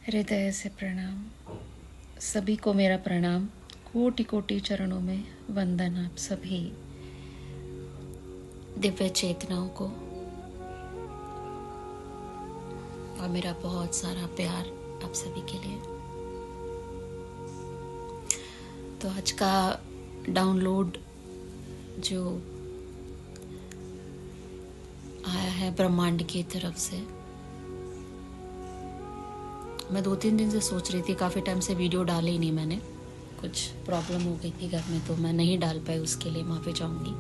हृदय से प्रणाम। सभी को मेरा प्रणाम। कोटि कोटि चरणों में वंदन आप सभी दिव्य चेतनाओं को, और मेरा बहुत सारा प्यार आप सभी के लिए। तो आज का डाउनलोड जो आया है ब्रह्मांड की तरफ से, मैं 2-3 दिन से सोच रही थी, काफ़ी टाइम से वीडियो डाले ही नहीं मैंने। कुछ प्रॉब्लम हो गई थी घर में तो मैं नहीं डाल पाई, उसके लिए माफ़ी चाहूँगी।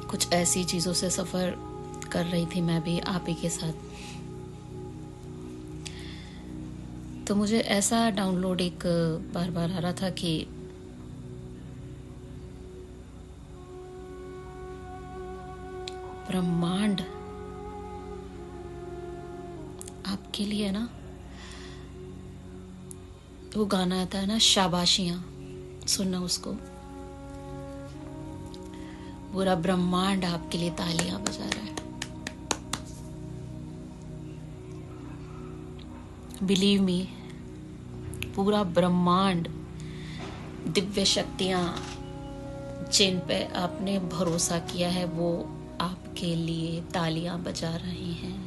कुछ ऐसी चीज़ों से सफ़र कर रही थी मैं भी आप ही के साथ। तो मुझे ऐसा डाउनलोड एक बार बार आ रहा था कि ब्रह्मांड आपके लिए ना, वो गाना आता है ना, शाबाशियां, सुनना उसको। पूरा ब्रह्मांड आपके लिए तालियां बजा रहा है। बिलीव मी, पूरा ब्रह्मांड, दिव्य शक्तियां जिन पे आपने भरोसा किया है वो आपके लिए तालियां बजा रहे हैं।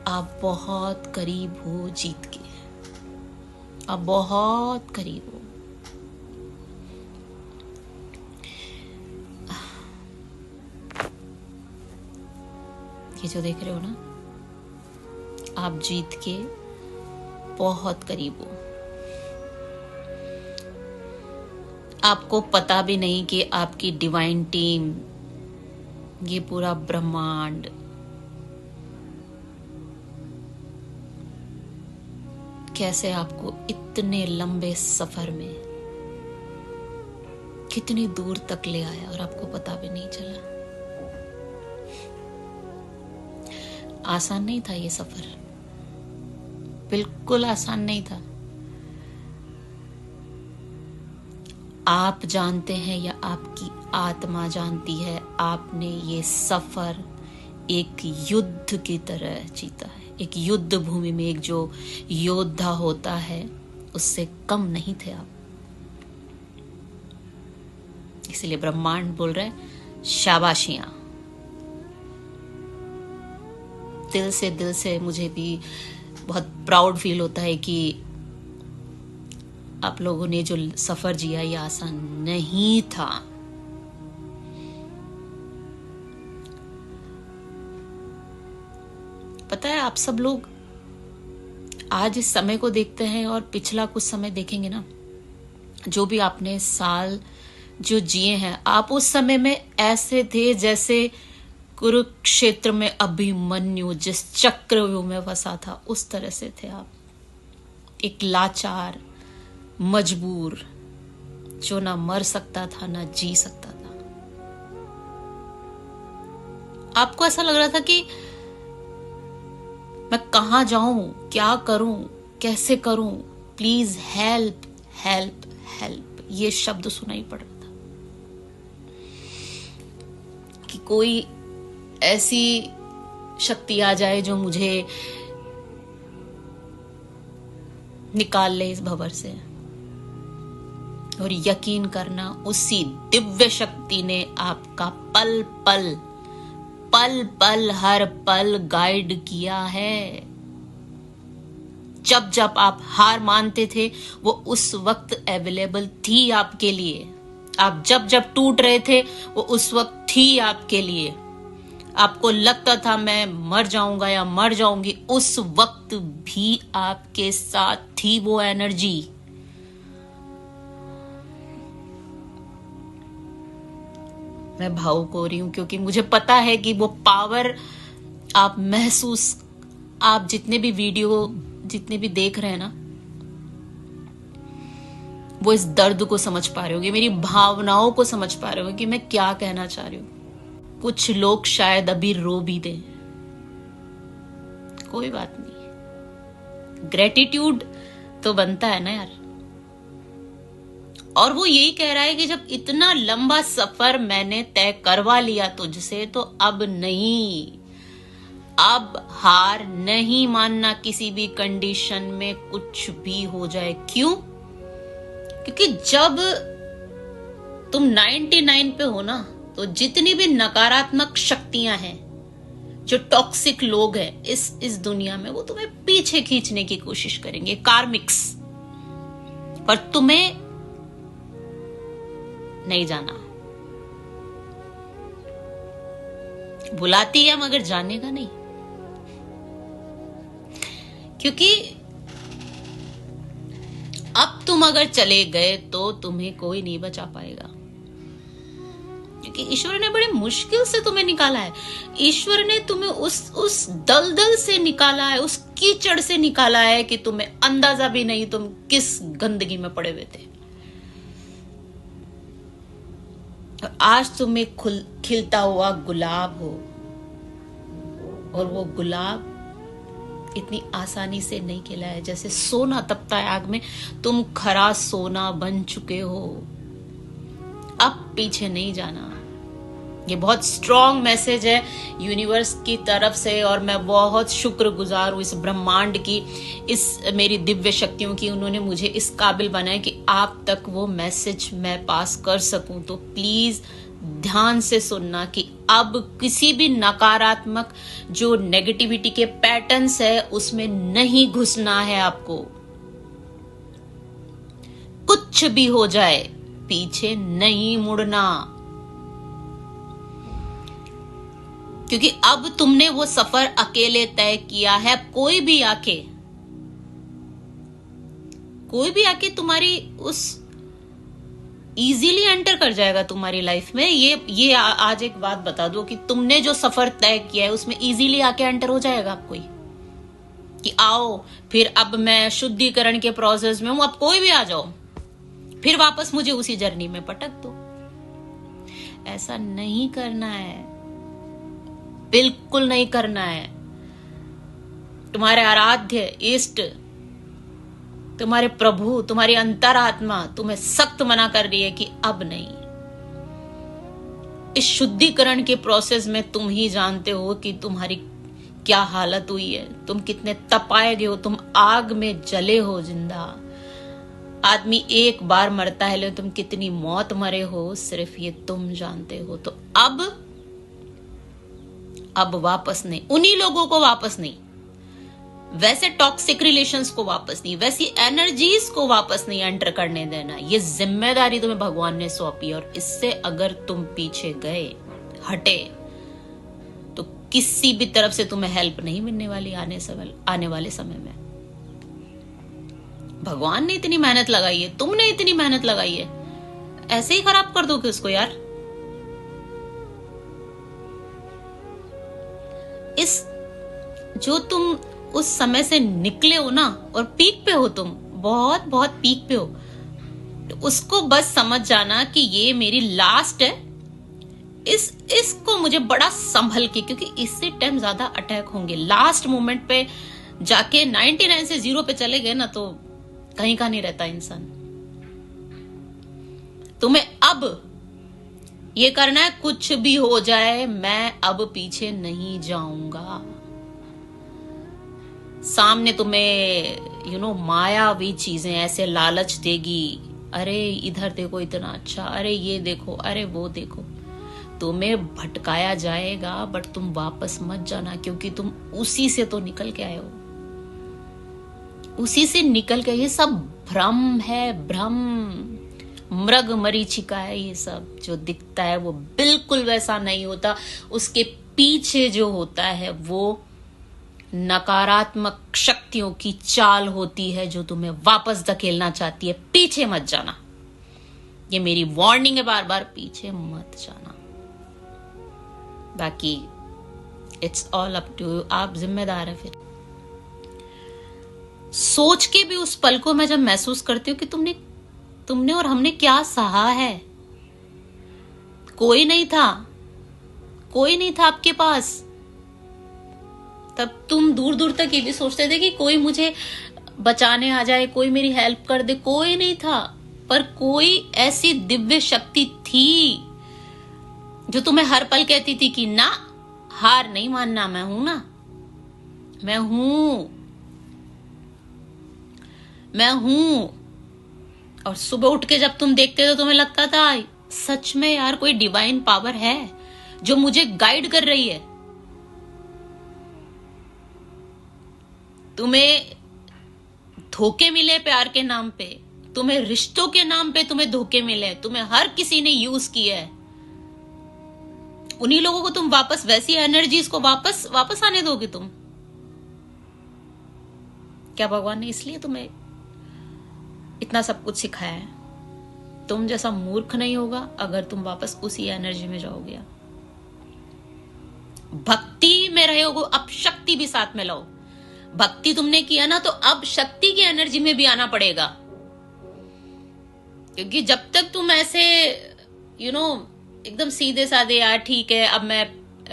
आप बहुत करीब हो जीत के, आप बहुत करीब हो। ये जो देख रहे हो ना, आप जीत के बहुत करीब हो। आपको पता भी नहीं कि आपकी डिवाइन टीम, ये पूरा ब्रह्मांड कैसे आपको इतने लंबे सफर में कितनी दूर तक ले आया और आपको पता भी नहीं चला। आसान नहीं था ये सफर, बिल्कुल आसान नहीं था। आप जानते हैं या आपकी आत्मा जानती है, आपने ये सफर एक युद्ध की तरह जीता है। एक युद्ध भूमि में एक जो योद्धा होता है, उससे कम नहीं थे आप। इसलिए ब्रह्मांड बोल रहा है शाबाशियां। दिल से मुझे भी बहुत प्राउड फील होता है कि आप लोगों ने जो सफर जिया ये आसान नहीं था। पता है, आप सब लोग आज इस समय को देखते हैं और पिछला कुछ समय देखेंगे ना, जो भी आपने साल जो जिए हैं, आप उस समय में ऐसे थे जैसे कुरुक्षेत्र में अभिमन्यु जिस चक्रव्यूह में फंसा था, उस तरह से थे आप। एक लाचार, मजबूर, जो ना मर सकता था ना जी सकता था। आपको ऐसा लग रहा था कि मैं कहां जाऊं, क्या करूं, कैसे करूं, प्लीज हेल्प हेल्प हेल्प, ये शब्द सुनाई पड़ रहा था कि कोई ऐसी शक्ति आ जाए जो मुझे निकाल ले इस भंवर से। और यकीन करना, उसी दिव्य शक्ति ने आपका पल पल पल पल हर पल गाइड किया है। जब जब आप हार मानते थे, वो उस वक्त अवेलेबल थी आपके लिए। आप जब जब टूट रहे थे, वो उस वक्त थी आपके लिए। आपको लगता था मैं मर जाऊंगा या मर जाऊंगी, उस वक्त भी आपके साथ थी वो एनर्जी। मैं भावुक हो रही हूं क्योंकि मुझे पता है कि वो पावर आप महसूस, आप जितने भी वीडियो जितने भी देख रहे हैं ना, वो इस दर्द को समझ पा रहे होंगे, मेरी भावनाओं को समझ पा रहे होंगे कि मैं क्या कहना चाह रही हूं। कुछ लोग शायद अभी रो भी दें, कोई बात नहीं, ग्रेटिट्यूड तो बनता है ना यार। और वो यही कह रहा है कि जब इतना लंबा सफर मैंने तय करवा लिया तुझसे, तो अब नहीं, अब हार नहीं मानना किसी भी कंडीशन में, कुछ भी हो जाए। क्यों? क्योंकि जब तुम 99 पे हो ना, तो जितनी भी नकारात्मक शक्तियां हैं, जो टॉक्सिक लोग हैं इस दुनिया में, वो तुम्हें पीछे खींचने की कोशिश करेंगे, कार्मिक्स, पर तुम्हें नहीं जाना। बुलाती है मगर जाने का नहीं, क्योंकि अब तुम अगर चले गए तो तुम्हें कोई नहीं बचा पाएगा, क्योंकि ईश्वर ने बड़ी मुश्किल से तुम्हें निकाला है। ईश्वर ने तुम्हें उस दलदल से निकाला है, उस कीचड़ से निकाला है कि तुम्हें अंदाजा भी नहीं तुम किस गंदगी में पड़े हुए थे। और आज तुम एक खिलता हुआ गुलाब हो, और वो गुलाब इतनी आसानी से नहीं खिला है। जैसे सोना तपता है आग में, तुम खरा सोना बन चुके हो, अब पीछे नहीं जाना। ये बहुत स्ट्रॉन्ग मैसेज है यूनिवर्स की तरफ से, और मैं बहुत शुक्रगुजार हूँ इस ब्रह्मांड की, इस मेरी दिव्य शक्तियों की। उन्होंने मुझे इस काबिल बनाया कि आप तक वो मैसेज मैं पास कर सकूं। तो प्लीज ध्यान से सुनना कि अब किसी भी नकारात्मक जो नेगेटिविटी के पैटर्न्स है उसमें नहीं घुसना है आपको। कुछ भी हो जाए पीछे नहीं मुड़ना, क्योंकि अब तुमने वो सफर अकेले तय किया है। कोई भी आके तुम्हारी उस इजीली एंटर कर जाएगा तुम्हारी लाइफ में। ये आज एक बात बता दो कि तुमने जो सफर तय किया है उसमें इजीली आके एंटर हो जाएगा आप कोई, कि आओ फिर अब मैं शुद्धिकरण के प्रोसेस में हूं, अब कोई भी आ जाओ, फिर वापस मुझे उसी जर्नी में पटक दो। ऐसा नहीं करना है, बिल्कुल नहीं करना है। तुम्हारे आराध्य इष्ट, तुम्हारे प्रभु, तुम्हारी अंतरात्मा तुम्हें सख्त मना कर रही है कि अब नहीं। इस शुद्धिकरण के प्रोसेस में तुम ही जानते हो कि तुम्हारी क्या हालत हुई है, तुम कितने तपाए गए हो, तुम आग में जले हो जिंदा। आदमी एक बार मरता है, लेकिन तुम कितनी मौत मरे हो सिर्फ ये तुम जानते हो। तो अब वापस नहीं, उन्हीं लोगों को वापस नहीं, वैसे टॉक्सिक रिलेशंस को वापस नहीं, वैसी एनर्जीज को वापस नहीं एंटर करने देना। ये जिम्मेदारी तुम्हें भगवान ने सौंपी, और इससे अगर तुम पीछे गए, हटे, तो किसी भी तरफ से तुम्हें हेल्प नहीं मिलने वाली आने वाले समय में। भगवान ने इतनी मेहनत लगाई है, तुमने इतनी मेहनत लगाई है, ऐसे ही खराब कर दोगे उसको यार। इस जो तुम उस समय से निकले हो ना, और पीक पे हो तुम, बहुत बहुत पीक पे हो, तो उसको बस समझ जाना कि ये मेरी लास्ट है। इसको मुझे बड़ा संभल के, क्योंकि इससे टाइम ज्यादा अटैक होंगे। लास्ट मोमेंट पे जाके 99 से 0 पे चले गए ना, तो कहीं का नहीं रहता इंसान। तुम्हें अब ये करना है, कुछ भी हो जाए मैं अब पीछे नहीं जाऊंगा। सामने तुम्हें मायावी चीजें ऐसे लालच देगी, अरे इधर देखो इतना अच्छा, अरे ये देखो, अरे वो देखो, तुम्हें भटकाया जाएगा, बट तुम वापस मत जाना, क्योंकि तुम उसी से तो निकल के आए हो, उसी से निकल के। ये सब भ्रम है, भ्रम, मृग मरीचिका है। ये सब जो दिखता है वो बिल्कुल वैसा नहीं होता। उसके पीछे जो होता है वो नकारात्मक शक्तियों की चाल होती है, जो तुम्हें वापस धकेलना चाहती है। पीछे मत जाना, ये मेरी वार्निंग है बार बार, पीछे मत जाना। बाकी it's all up to you, आप जिम्मेदार है। फिर सोच के भी उस पल को मैं जब महसूस करती हूँ कि तुमने और हमने क्या सहा है। कोई नहीं था आपके पास। तब तुम दूर दूर तक ये भी सोचते थे कि कोई मुझे बचाने आ जाए, कोई मेरी हेल्प कर दे। कोई नहीं था, पर कोई ऐसी दिव्य शक्ति थी जो तुम्हें हर पल कहती थी कि ना, हार नहीं मानना, मैं हूं ना, मैं हूं, मैं हूं। और सुबह उठ के जब तुम देखते तो तुम्हें लगता था सच में यार कोई डिवाइन पावर है जो मुझे गाइड कर रही है। तुम्हें धोखे मिले प्यार के नाम पे, तुम्हें रिश्तों के नाम पे तुम्हें धोखे मिले, तुम्हें हर किसी ने यूज किया है। उन्हीं लोगों को तुम वापस वैसी एनर्जीज को वापस आने दोगे तुम? क्या भगवान ने इसलिए तुम्हें इतना सब कुछ सिखाया है? तुम जैसा मूर्ख नहीं होगा अगर तुम वापस उसी एनर्जी में जाओगे। भक्ति में रहोगे, अब शक्ति भी साथ में लाओ। भक्ति तुमने किया ना, तो अब शक्ति की एनर्जी में भी आना पड़ेगा। क्योंकि जब तक तुम ऐसे एकदम सीधे साधे, यार ठीक है अब मैं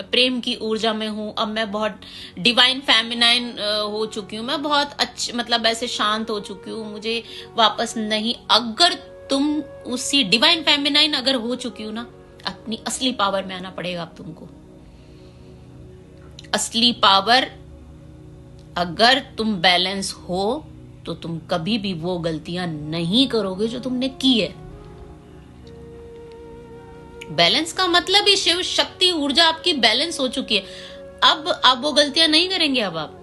प्रेम की ऊर्जा में हूं, अब मैं बहुत डिवाइन फेमिनाइन हो चुकी हूं, मैं बहुत अच्छी मतलब ऐसे शांत हो चुकी हूं, मुझे वापस नहीं, अगर तुम उसी डिवाइन फेमिनाइन अगर हो चुकी हो ना, अपनी असली पावर में आना पड़ेगा अब तुमको। असली पावर, अगर तुम बैलेंस हो तो तुम कभी भी वो गलतियां नहीं करोगे जो तुमने की है। बैलेंस का मतलब ही शिव शक्ति ऊर्जा आपकी बैलेंस हो चुकी है। अब आप वो गलतियां नहीं करेंगे। अब आप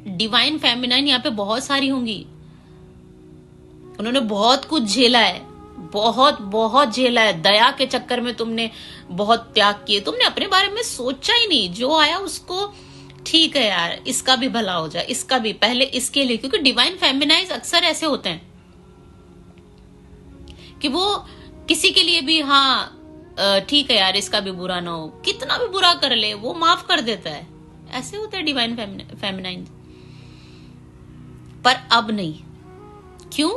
डिवाइन फेमिनाइन यहाँ पे बहुत सारी होंगी, उन्होंने बहुत कुछ झेला है, बहुत बहुत झेला है। दया के चक्कर में तुमने बहुत त्याग किए, तुमने अपने बारे में सोचा ही नहीं। जो आया उसको ठीक है यार, इसका भी भला हो जाए, इसका भी, पहले इसके लिए। क्योंकि डिवाइन फेमिनाइज अक्सर ऐसे होते हैं कि वो किसी के लिए भी, हाँ ठीक है यार इसका भी बुरा ना हो, कितना भी बुरा कर ले वो माफ कर देता है। ऐसे होते हैं डिवाइन फेमिनाइज। पर अब नहीं। क्यों?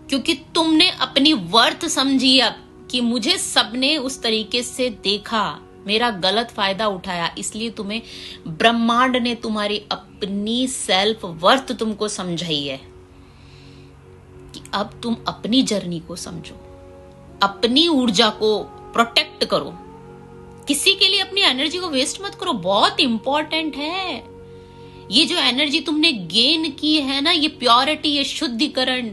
क्योंकि तुमने अपनी वर्थ समझी अब कि मुझे सबने उस तरीके से देखा, मेरा गलत फायदा उठाया, इसलिए तुम्हें ब्रह्मांड ने तुम्हारी अपनी सेल्फ वर्थ तुमको समझाई है कि अब तुम अपनी जर्नी को समझो, अपनी ऊर्जा को प्रोटेक्ट करो, किसी के लिए अपनी एनर्जी को वेस्ट मत करो। बहुत इंपॉर्टेंट है ये जो एनर्जी तुमने गेन की है ना, ये प्योरिटी, ये शुद्धिकरण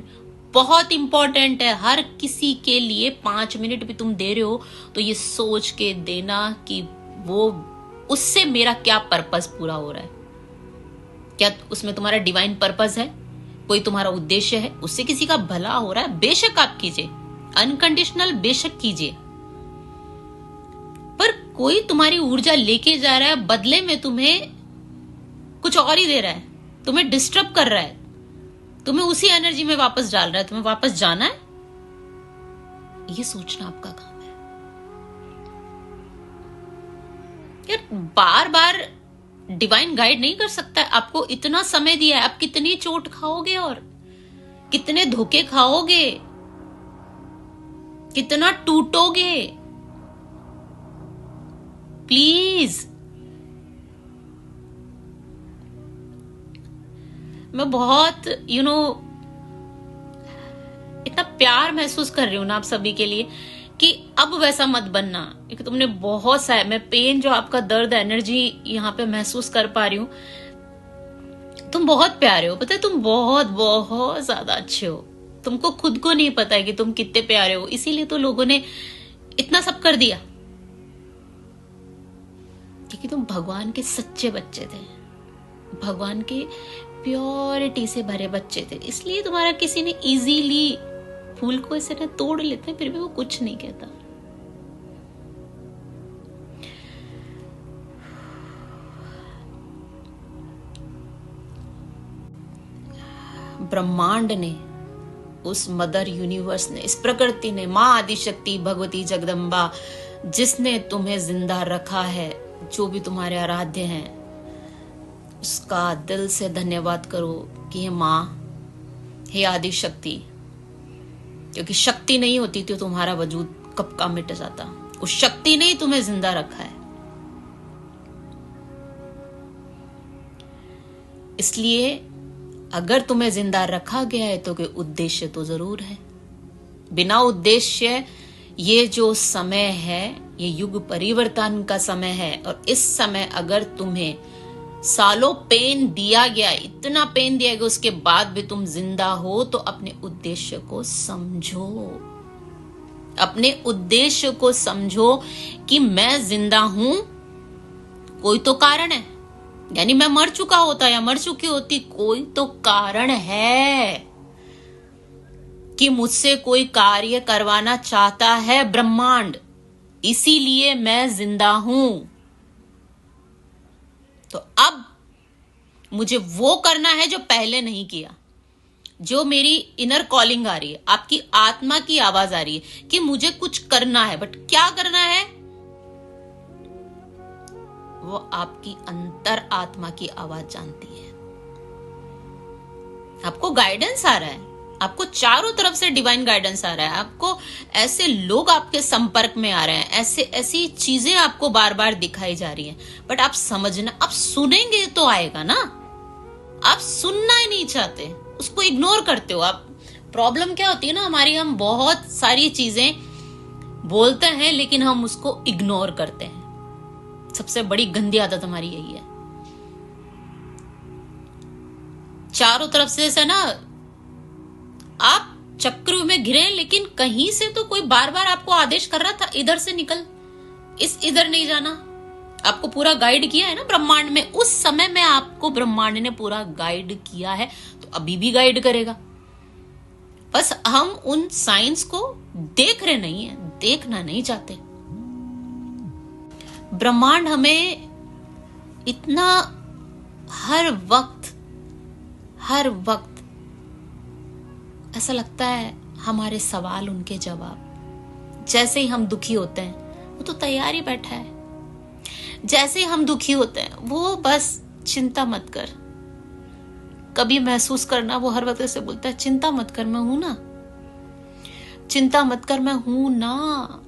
बहुत इंपॉर्टेंट है। हर किसी के लिए 5 मिनट भी तुम दे रहे हो तो ये सोच के देना कि वो, उससे मेरा क्या पर्पस पूरा हो रहा है, क्या उसमें तुम्हारा डिवाइन पर्पस है, कोई तुम्हारा उद्देश्य है, उससे किसी का भला हो रहा है, बेशक आप कीजिए, अनकंडीशनल बेशक कीजिए। पर कोई तुम्हारी ऊर्जा लेके जा रहा है, बदले में तुम्हें कुछ और ही दे रहा है, तुम्हें डिस्टर्ब कर रहा है, तुम्हें उसी एनर्जी में वापस डाल रहा है। तुम्हें वापस जाना है, ये सोचना आपका काम है। यार बार बार डिवाइन गाइड नहीं कर सकता है। आपको इतना समय दिया है, आप कितनी चोट खाओगे और कितने धोखे खाओगे, कितना टूटोगे। प्लीज, मैं बहुत इतना प्यार महसूस कर रही हूं ना आप सभी के लिए कि अब वैसा मत बनना। क्योंकि तुमने बहुत सा, मैं पेन जो आपका दर्द एनर्जी यहाँ पे महसूस कर पा रही हूं। तुम बहुत प्यारे हो, पता है, तुम बहुत बहुत ज्यादा अच्छे हो। तुमको खुद को नहीं पता है कि तुम कितने प्यारे हो, इसीलिए तो लोगों ने इतना सब कर दिया, क्योंकि तुम भगवान के सच्चे बच्चे थे, भगवान के प्योरिटी से भरे बच्चे थे। इसलिए तुम्हारा किसी ने इजीली, फूल को ऐसे ना तोड़ लेते हैं फिर भी वो कुछ नहीं कहता। ब्रह्मांड ने, उस मदर यूनिवर्स ने, इस प्रकृति ने, माँ आदिशक्ति भगवती जगदम्बा, जिसने तुम्हें जिंदा रखा है, जो भी तुम्हारे आराध्य हैं, उसका दिल से धन्यवाद करो कि हे माँ, हे आदि शक्ति। क्योंकि शक्ति नहीं होती तो तुम्हारा वजूद कब का मिट जाता। उस शक्ति ने ही तुम्हें जिंदा रखा है। इसलिए अगर तुम्हें जिंदा रखा गया है तो कोई उद्देश्य तो जरूर है। बिना उद्देश्य ये जो समय है, ये युग परिवर्तन का समय है, और इस समय अगर तुम्हें सालों पेन दिया गया, इतना पेन दिया गया, उसके बाद भी तुम जिंदा हो, तो अपने उद्देश्य को समझो। अपने उद्देश्य को समझो कि मैं जिंदा हूं, कोई तो कारण है। यानी मैं मर चुका होता या मर चुकी होती, कोई तो कारण है कि मुझसे कोई कार्य करवाना चाहता है ब्रह्मांड, इसीलिए मैं जिंदा हूं। तो अब मुझे वो करना है जो पहले नहीं किया, जो मेरी इनर कॉलिंग आ रही है, आपकी आत्मा की आवाज आ रही है कि मुझे कुछ करना है। बट क्या करना है, वो आपकी अंतर आत्मा की आवाज जानती है। आपको गाइडेंस आ रहा है, आपको चारों तरफ से डिवाइन गाइडेंस आ रहा है, आपको ऐसे लोग आपके संपर्क में आ रहे हैं, ऐसी चीजें आपको बार बार दिखाई जा रही हैं। बट आप समझना, आप सुनेंगे तो आएगा ना। आप सुनना ही नहीं चाहते, उसको इग्नोर करते हो आप। प्रॉब्लम क्या होती है ना हमारी, हम बहुत सारी चीजें बोलते हैं लेकिन हम उसको इग्नोर करते हैं। सबसे बड़ी गंदी आदत हमारी यही है। चारों तरफ से ऐसा ना, आप चक्र में घिरे, लेकिन कहीं से तो कोई बार बार आपको आदेश कर रहा था, इधर से निकल, इधर नहीं जाना। आपको पूरा गाइड किया है ना ब्रह्मांड में, उस समय में आपको ब्रह्मांड ने पूरा गाइड किया है, तो अभी भी गाइड करेगा। बस हम उन साइंस को देख रहे नहीं है, देखना नहीं चाहते। ब्रह्मांड हमें इतना हर वक्त ऐसा लगता है हमारे सवाल उनके जवाब। जैसे ही हम दुखी होते हैं वो तो तैयार ही बैठा है, जैसे ही हम दुखी होते हैं वो बस चिंता मत कर, कभी महसूस करना। वो हर वक्त ऐसे बोलता है चिंता मत कर, मैं हूं ना, चिंता मत कर, मैं हूं ना।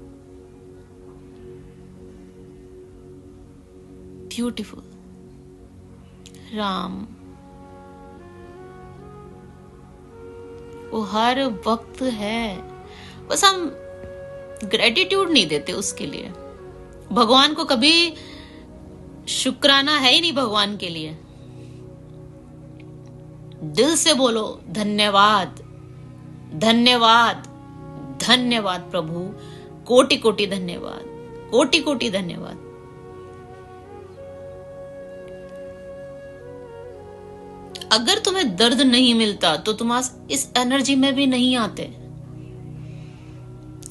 ब्यूटीफुल राम, वो हर वक्त है, बस हम ग्रेटिट्यूड नहीं देते उसके लिए। भगवान को कभी शुक्राना है ही नहीं भगवान के लिए। दिल से बोलो धन्यवाद, धन्यवाद, धन्यवाद प्रभु, कोटि कोटि धन्यवाद, कोटि कोटि धन्यवाद। अगर तुम्हें दर्द नहीं मिलता तो तुम इस एनर्जी में भी नहीं आते,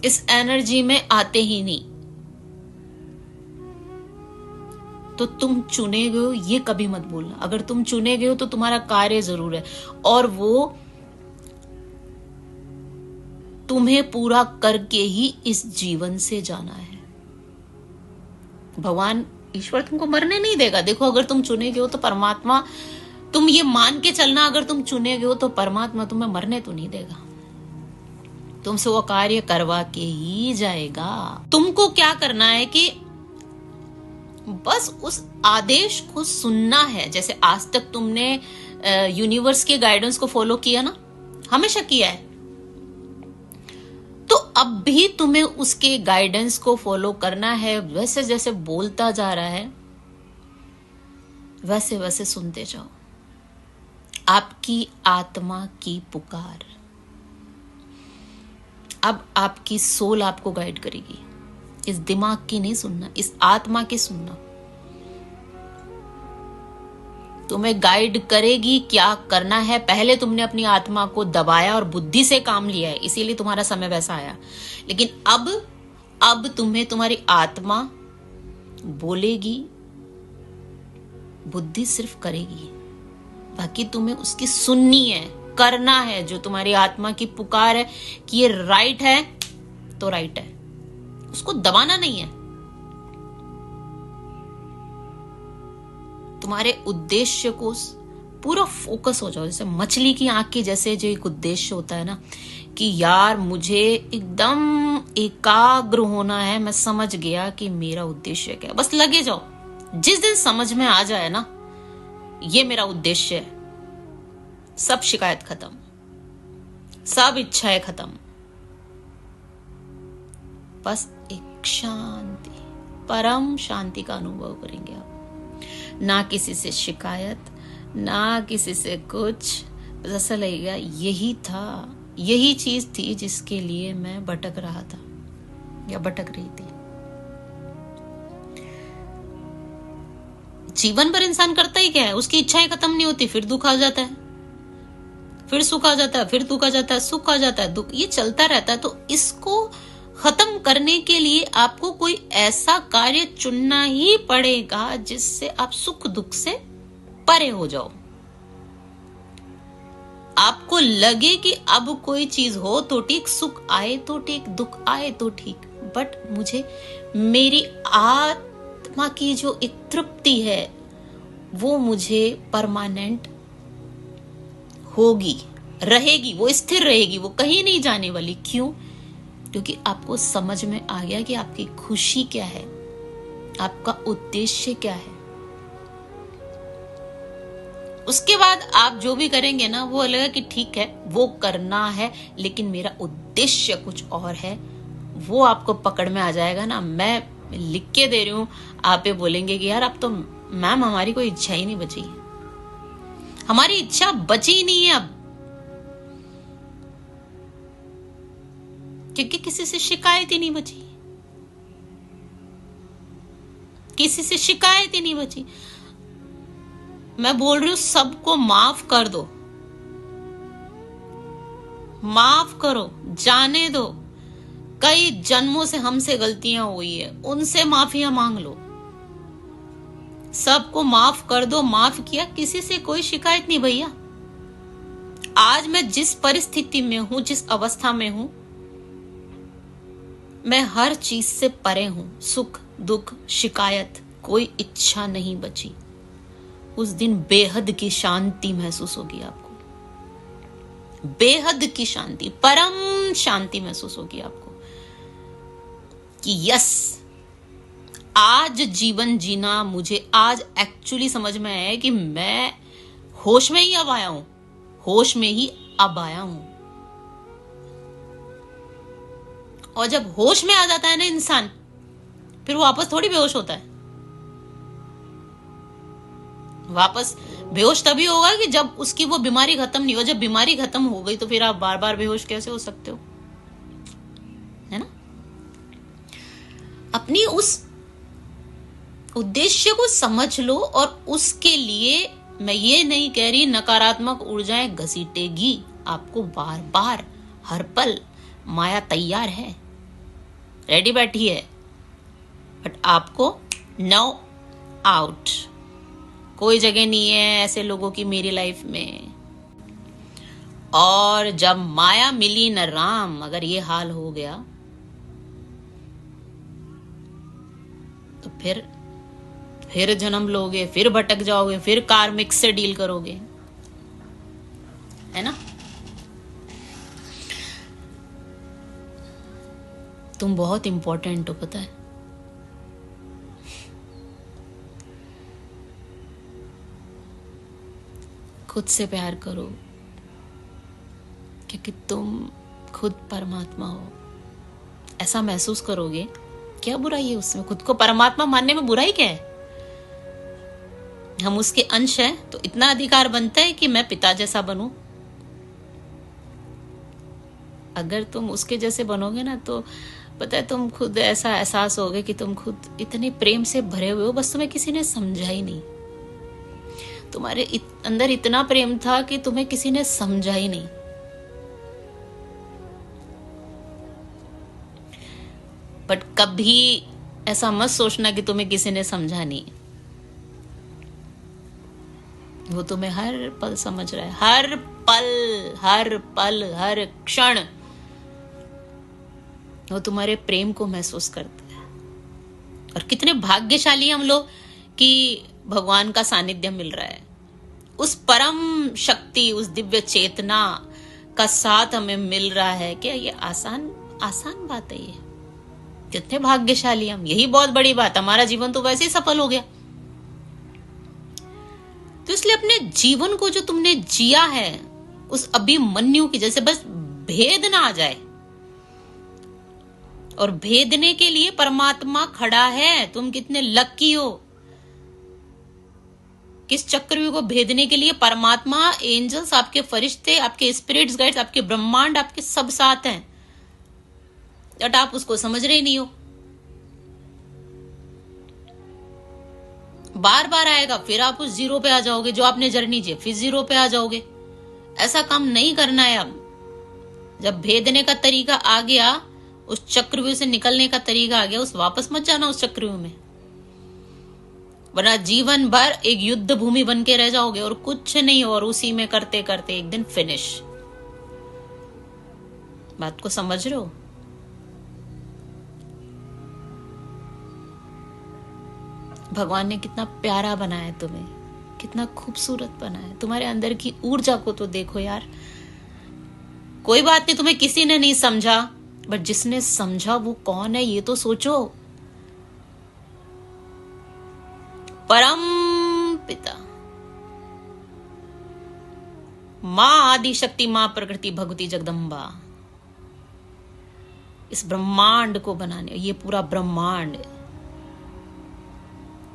इस एनर्जी में आते ही नहीं। तो तुम चुने गए हो ये कभी मत भूलना। अगर तुम चुने गए हो तो तुम्हारा कार्य जरूर है, और वो तुम्हें पूरा करके ही इस जीवन से जाना है। भगवान ईश्वर तुमको मरने नहीं देगा। देखो, अगर तुम चुने गए हो तो परमात्मा, तुम ये मान के चलना, अगर तुम चुने गए हो तो परमात्मा तुम्हें मरने तो नहीं देगा, तुमसे वो कार्य करवा के ही जाएगा। तुमको क्या करना है कि बस उस आदेश को सुनना है। जैसे आज तक तुमने यूनिवर्स के गाइडेंस को फॉलो किया ना, हमेशा किया है, तो अब भी तुम्हें उसके गाइडेंस को फॉलो करना है। वैसे जैसे बोलता जा रहा है वैसे वैसे सुनते जाओ। आपकी आत्मा की पुकार, अब आपकी सोल आपको गाइड करेगी। इस दिमाग की नहीं सुनना, इस आत्मा की सुनना। तुम्हें गाइड करेगी क्या करना है। पहले तुमने अपनी आत्मा को दबाया और बुद्धि से काम लिया है, इसीलिए तुम्हारा समय वैसा आया। लेकिन अब तुम्हें तुम्हारी आत्मा बोलेगी, बुद्धि सिर्फ करेगी, बाकी तुम्हें उसकी सुननी है, करना है। जो तुम्हारी आत्मा की पुकार है कि ये राइट है तो राइट है, उसको दबाना नहीं है। तुम्हारे उद्देश्य को पूरा फोकस हो जाओ। जैसे मछली की आंख की जैसे जो एक उद्देश्य होता है ना, कि यार मुझे एकदम एकाग्र होना है, मैं समझ गया कि मेरा उद्देश्य क्या है, बस लगे जाओ। जिस दिन समझ में आ जाए ना ये मेरा उद्देश्य है, सब शिकायत खत्म, सब इच्छाएं खत्म, बस एक शांति, परम शांति का अनुभव करेंगे आप। ना किसी से शिकायत, ना किसी से कुछ, बस ऐसा लगेगा यही था, यही चीज थी जिसके लिए मैं भटक रहा था या भटक रही थी। जीवन भर इंसान करता ही क्या है, उसकी इच्छाएं खत्म नहीं होती, फिर दुख आ जाता है, फिर सुख आ जाता है, फिर दुख आ जाता है, सुख आ जाता है, दुख, ये चलता रहता है। तो इसको खत्म करने के लिए आपको कोई ऐसा कार्य चुनना ही पड़ेगा जिससे आप सुख दुख से परे हो जाओ। आपको लगे कि अब कोई चीज हो तो ठीक, सुख आए तो ठीक, दुख आए तो ठीक, बट मुझे मेरी आत्मा की जो एक तृप्ति है वो मुझे परमानेंट होगी, रहेगी, वो स्थिर रहेगी, वो कहीं नहीं जाने वाली। क्यों? क्योंकि आपको समझ में आ गया कि आपकी खुशी क्या है, आपका उद्देश्य क्या है। उसके बाद आप जो भी करेंगे ना, वो लगेगा कि ठीक है वो करना है, लेकिन मेरा उद्देश्य कुछ और है, वो आपको पकड़ में आ जाएगा ना। मैं लिख के दे रही हूं, आप ये बोलेंगे कि यार अब तो मैम हमारी कोई इच्छा ही नहीं बची है, हमारी इच्छा बची ही नहीं है अब, क्योंकि किसी से शिकायत ही नहीं बची, किसी से शिकायत ही नहीं बची। मैं बोल रही हूं सबको माफ कर दो, माफ करो, जाने दो। कई जन्मों से हमसे गलतियां हुई है, उनसे माफिया मांग लो, सबको माफ कर दो। माफ किया, किसी से कोई शिकायत नहीं भैया। आज मैं जिस परिस्थिति में हूं, जिस अवस्था में हूं, मैं हर चीज से परे हूं। सुख दुख शिकायत, कोई इच्छा नहीं बची। उस दिन बेहद की शांति महसूस होगी आपको, बेहद की शांति, परम शांति महसूस होगी आपको कि यस, आज जीवन जीना मुझे आज एक्चुअली समझ में आया है कि मैं होश में ही अब आया हूं, होश में ही अब आया हूं। और जब होश में आ जाता है ना इंसान, फिर वापस थोड़ी बेहोश होता है। वापस बेहोश तभी होगा कि जब उसकी वो बीमारी खत्म नहीं हो। जब बीमारी खत्म हो गई तो फिर आप बार बार बेहोश कैसे हो सकते हो, है ना? अपनी उस उद्देश्य को समझ लो, और उसके लिए मैं ये नहीं कह रही नकारात्मक ऊर्जाएं घसीटेगी आपको बार बार, हर पल माया तैयार है, रेडी बैठी है, बट आपको नो आउट। कोई जगह नहीं है ऐसे लोगों की मेरी लाइफ में। और जब माया मिली न राम, अगर ये हाल हो गया तो फिर जन्म लोगे, फिर भटक जाओगे, फिर कार्मिक से डील करोगे, है ना? तुम बहुत इंपॉर्टेंट हो, पता है? खुद से प्यार करो, क्योंकि तुम खुद परमात्मा हो। ऐसा महसूस करोगे, क्या बुराई है उसमें? खुद को परमात्मा मानने में बुराई क्या है? हम उसके अंश हैं, तो इतना अधिकार बनता है कि मैं पिता जैसा बनूं। अगर तुम उसके जैसे बनोगे ना, तो पता है तुम खुद ऐसा एहसास होगे कि तुम खुद इतने प्रेम से भरे हुए हो, बस तुम्हें किसी ने समझा ही नहीं। तुम्हारे अंदर इतना प्रेम था कि तुम्हें किसी ने समझा ही नहीं। बट कभी ऐसा मत सोचना कि तुम्हें किसी ने समझा नहीं। वो तुम्हें हर पल समझ रहा है, हर पल, हर पल, हर क्षण वो तुम्हारे प्रेम को महसूस करता है। और कितने भाग्यशाली हम लोग कि भगवान का सानिध्य मिल रहा है, उस परम शक्ति, उस दिव्य चेतना का साथ हमें मिल रहा है। क्या ये आसान बात है? ये कितने भाग्यशाली हम, यही बहुत बड़ी बात। हमारा जीवन तो वैसे ही सफल हो गया। तो इसलिए इसलिए अपने जीवन को जो तुमने जिया है उस अभिमन्यु की जैसे बस भेद ना आ जाए, और भेदने के लिए परमात्मा खड़ा है। तुम कितने लकी हो, किस चक्रव्यूह को भेदने के लिए परमात्मा, एंजल्स, आपके फरिश्ते, आपके स्पिरिट्स गाइड्स, आपके ब्रह्मांड, आपके सब साथ हैं, बट आप उसको समझ रहे नहीं हो। बार बार आएगा, फिर आप उस जीरो पे आ जाओगे, जो आपने जर्नी जी फिर जीरो पे आ जाओगे। ऐसा काम नहीं करना है। अब जब भेदने का तरीका आ गया, उस चक्रव्यूह से निकलने का तरीका आ गया, उस वापस मत जाना उस चक्रव्यूह में, वरना जीवन भर एक युद्ध भूमि बन के रह जाओगे और कुछ नहीं, और उसी में करते करते एक दिन फिनिश। बात को समझ रहे हो? भगवान ने कितना प्यारा बनाया तुम्हें, कितना खूबसूरत बनाया। तुम्हारे अंदर की ऊर्जा को तो देखो यार। कोई बात नहीं, तुम्हें किसी ने नहीं समझा, बट जिसने समझा वो कौन है ये तो सोचो। परम पिता, मां आदि शक्ति, मां प्रकृति, भगवती जगदम्बा, इस ब्रह्मांड को बनाने, ये पूरा ब्रह्मांड,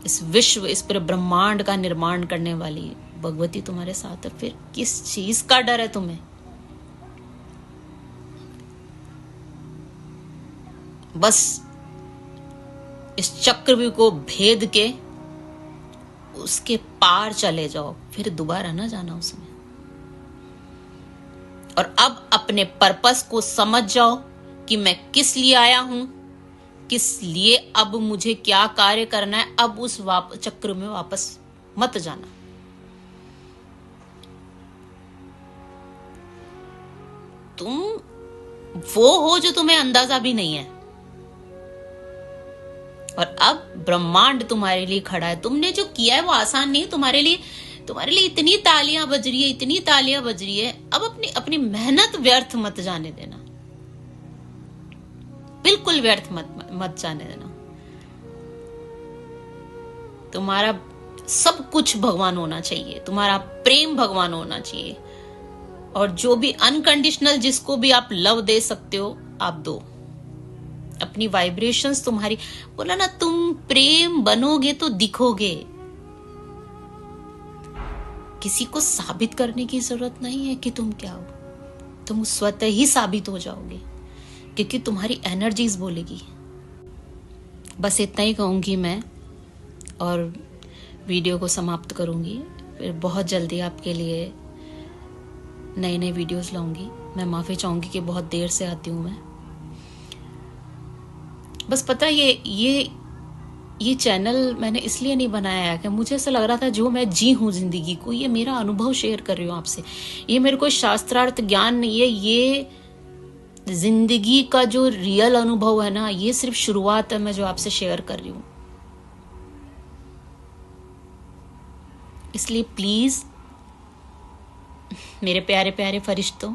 इस विश्व, इस पूरे ब्रह्मांड का निर्माण करने वाली भगवती तुम्हारे साथ है। फिर किस चीज का डर है तुम्हें? बस इस चक्रव्यूह को भेद के उसके पार चले जाओ, फिर दोबारा ना जाना उसमें। और अब अपने पर्पस को समझ जाओ कि मैं किस लिए आया हूं, किस लिए अब मुझे क्या कार्य करना है। अब उस चक्र में वापस मत जाना। तुम वो हो जो तुम्हें अंदाजा भी नहीं है, और अब ब्रह्मांड तुम्हारे लिए खड़ा है। तुमने जो किया है वो आसान नहीं है तुम्हारे लिए इतनी तालियां बज रही है, इतनी तालियां बज रही है। अब अपनी मेहनत व्यर्थ मत जाने देना, बिल्कुल व्यर्थ मत जाने देना। तुम्हारा सब कुछ भगवान होना चाहिए, तुम्हारा प्रेम भगवान होना चाहिए, और जो भी अनकंडीशनल, जिसको भी आप लव दे सकते हो आप दो। अपनी वाइब्रेशंस तुम्हारी, बोला ना, तुम प्रेम बनोगे तो दिखोगे। किसी को साबित करने की जरूरत नहीं है कि तुम क्या हो, तुम स्वतः ही साबित हो जाओगे, क्योंकि तुम्हारी एनर्जीज बोलेगी। बस इतना ही कहूंगी मैं, और वीडियो को समाप्त करूंगी। फिर बहुत जल्दी आपके लिए नए नए वीडियोस लाऊंगी। मैं माफी चाहूंगी कि बहुत देर से आती हूं मैं। बस पता है ये चैनल मैंने इसलिए नहीं बनाया है कि मुझे ऐसा लग रहा था जो मैं जी हूं जिंदगी को, ये मेरा अनुभव शेयर कर रही हूँ आपसे। ये मेरे को शास्त्रार्थ ज्ञान नहीं है, ये जिंदगी का जो रियल अनुभव है ना, ये सिर्फ शुरुआत है मैं जो आपसे शेयर कर रही हूं। इसलिए प्लीज मेरे प्यारे प्यारे फरिश्तों,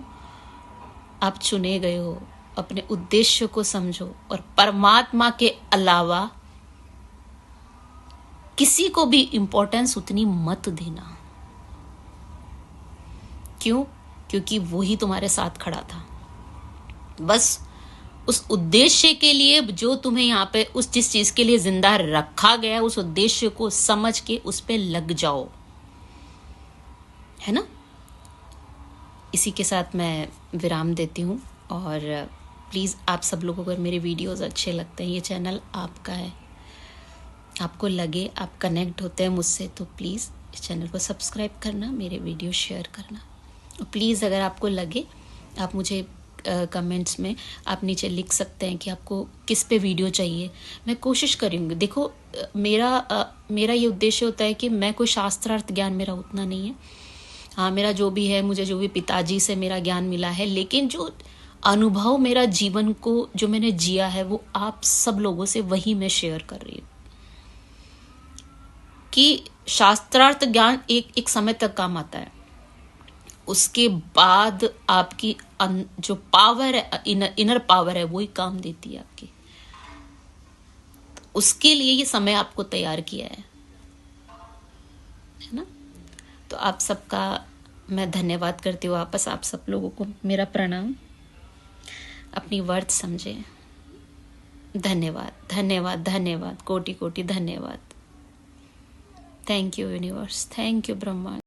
आप चुने गए हो, अपने उद्देश्य को समझो, और परमात्मा के अलावा किसी को भी इंपॉर्टेंस उतनी मत देना। क्यों? क्योंकि वो ही तुम्हारे साथ खड़ा था। बस उस उद्देश्य के लिए जो तुम्हें यहाँ पे, उस जिस चीज के लिए जिंदा रखा गया, उस उद्देश्य को समझ के उस पे लग जाओ, है ना। इसी के साथ मैं विराम देती हूँ, और प्लीज़ आप सब लोगों को अगर मेरे वीडियोस अच्छे लगते हैं, ये चैनल आपका है, आपको लगे आप कनेक्ट होते हैं मुझसे, तो प्लीज़ इस चैनल को सब्सक्राइब करना, मेरे वीडियो शेयर करना। और प्लीज़ अगर आपको लगे, आप मुझे कमेंट्स में आप नीचे लिख सकते हैं कि आपको किस पे वीडियो चाहिए। मैं कोशिश करूँगी। देखो, मेरा ये उद्देश्य होता है कि मैं कोई शास्त्रार्थ ज्ञान मेरा उतना नहीं है। हाँ, मेरा जो भी है, मुझे जो भी पिताजी से मेरा ज्ञान मिला है, लेकिन जो अनुभव मेरा जीवन को जो मैंने जिया है, वो आप सब लोगों से वही मैं शेयर कर रही हूँ। कि शास्त्रार्थ ज्ञान एक समय तक काम आता है, उसके बाद आपकी जो पावर है, इनर पावर है, वो ही काम देती है आपकी। उसके लिए ये समय आपको तैयार किया है ना। तो तो आप सबका मैं धन्यवाद करती हूँ। वापस आप सब लोगों को मेरा प्रणाम। अपनी वर्थ समझें। धन्यवाद, धन्यवाद, धन्यवाद, कोटि कोटि धन्यवाद। Thank you universe, thank you ब्रह्मांड।